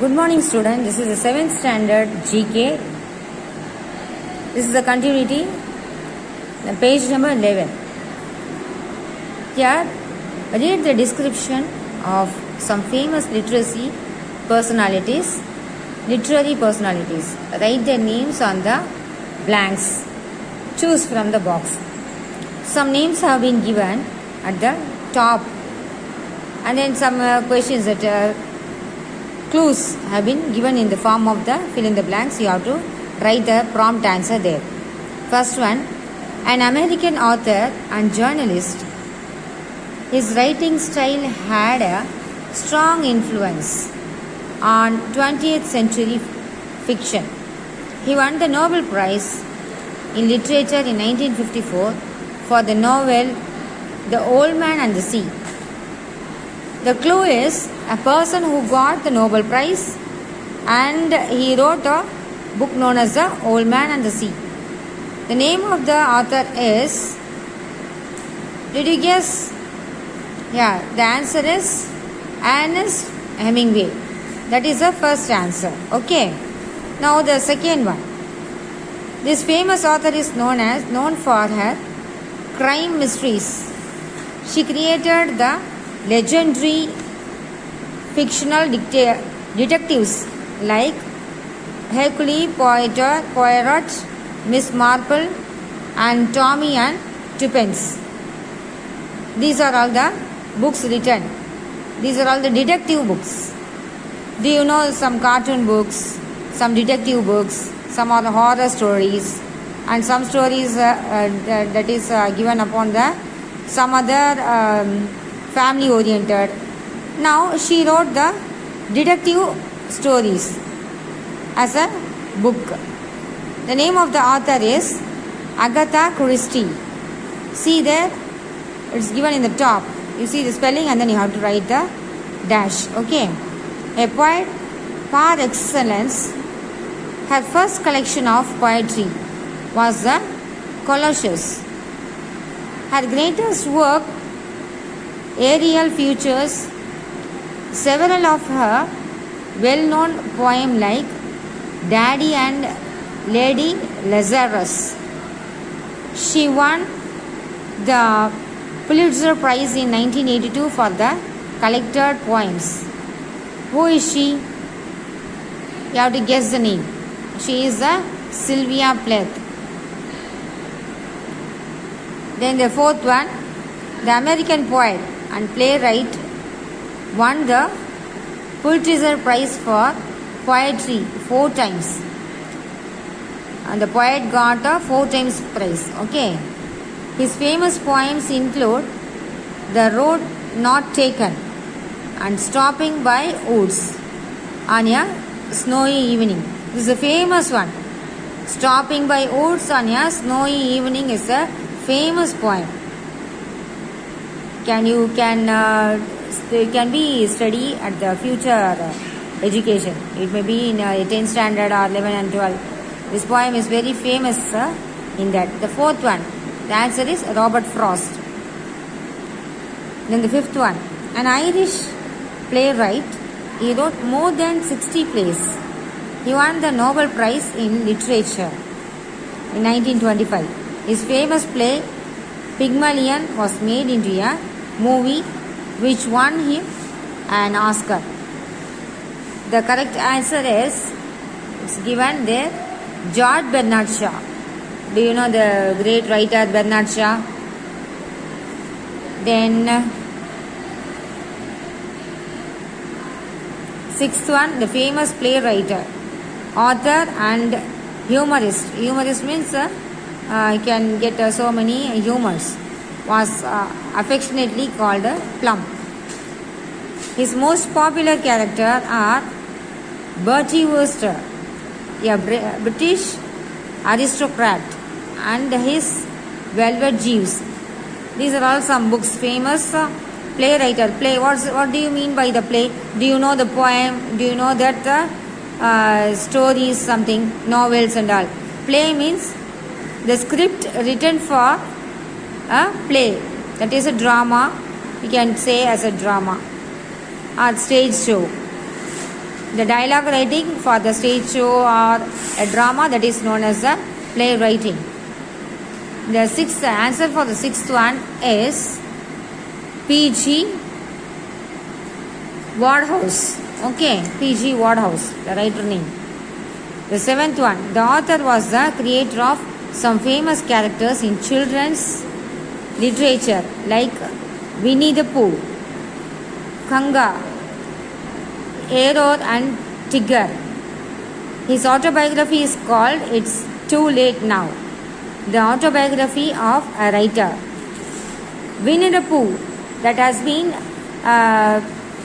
Good morning, student. This is the 7th standard GK. This is the continuity, the page number 11. Here, read the description of some famous literary personalities. Write their names on the blanks. Choose from the box. Some names have been given at the top, and then some questions that clues have been given in the form of the fill in the blanks. You have to write the prompt answer there. First one, an American author and journalist. His writing style had a strong influence on 20th century fiction. He won the Nobel Prize in Literature in 1954 for the novel The Old Man and the Sea. The clue is a person who got the Nobel Prize and he wrote a book known as The Old Man and the Sea. The name of the author is, did you guess? Yeah, the answer is Ernest Hemingway. That is the first answer. Okay. Now the second one. This famous author is known for her crime mysteries. She created the legendary fictional detectives like Hercule Poirot, Miss Marple, and Tommy and Tuppence. These are all the books written. These are all the detective books. Do you know some cartoon books, some detective books, some are the horror stories, and some stories that is given upon the some other family oriented. Now she wrote the detective stories as a book. The name of the author is Agatha Christie. See there, it's given in the top. You see the spelling and then you have to write the dash. Okay. A poet par excellence. Her first collection of poetry was the Colossus. Her greatest work, Ariel, features several of her well-known poems like Daddy and Lady Lazarus. She won the Pulitzer Prize in 1982 for the collected poems. Who is she? You have to guess the name. She is Sylvia Plath. Then the fourth one, the American poet and playwright won the Pulitzer Prize for poetry 4 times. And the poet got a 4 times prize. Okay. His famous poems include The Road Not Taken and Stopping by Woods on a Snowy Evening. This is a famous one. Stopping by Woods on a Snowy Evening is a famous poem. Can be study at the future education. It may be in 10th standard or 11 and 12. This poem is very famous in that. The fourth one, the answer is Robert Frost. Then the fifth one, an Irish playwright. He wrote more than 60 plays. He won the Nobel Prize in Literature in 1925. His famous play Pygmalion was made into a movie which won him an Oscar. The correct answer is, it's given there, George Bernard Shaw. Do you know the great writer Bernard Shaw? Then sixth one, the famous playwright, author and humorist. Humorist means can get so many humors. Was affectionately called Plum. His most popular character are Bertie Wooster, a British aristocrat, and his Velvet Jeeves. These are all some books. Famous playwright. Play. What do you mean by the play? Do you know the poem? Do you know that stories, something, novels and all? Play means the script written for a play. That is a drama. We can say as a drama or stage show. The dialogue writing for the stage show or a drama, that is known as the play writing. The sixth answer for the sixth one is P.G. Wodehouse. Okay, P.G. Wodehouse, the writer name. The seventh one, the author was the creator of some famous characters in children's literature like Winnie the Pooh, Kanga, Eeyore and Tigger. His autobiography is called It's Too Late Now. The autobiography of a writer. Winnie the Pooh, that has been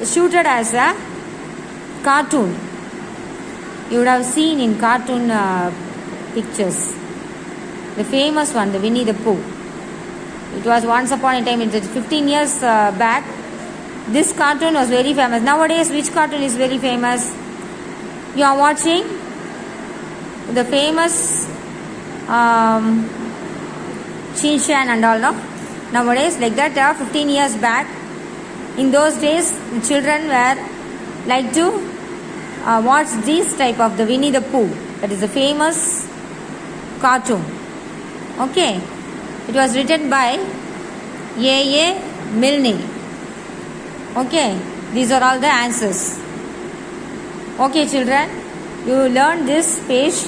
shooted as a cartoon. You would have seen in cartoon pictures. The famous one, the Winnie the Pooh. It was once upon a time, it's 15 years back. This cartoon was very famous. Nowadays, which cartoon is very famous? You are watching the famous Shin Chan and all, no? Nowadays, like that, 15 years back, in those days, the children were like to watch this type of the Winnie the Pooh. That is the famous cartoon. Okay. It was written by A.A. Milne. Okay. These are all the answers. Okay, children. You learn this page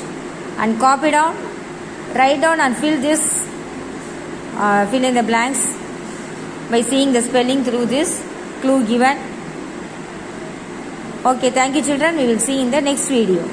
and copy down, write down and fill this, fill in the blanks by seeing the spelling through this clue given. Okay, thank you, children. We will see in the next video.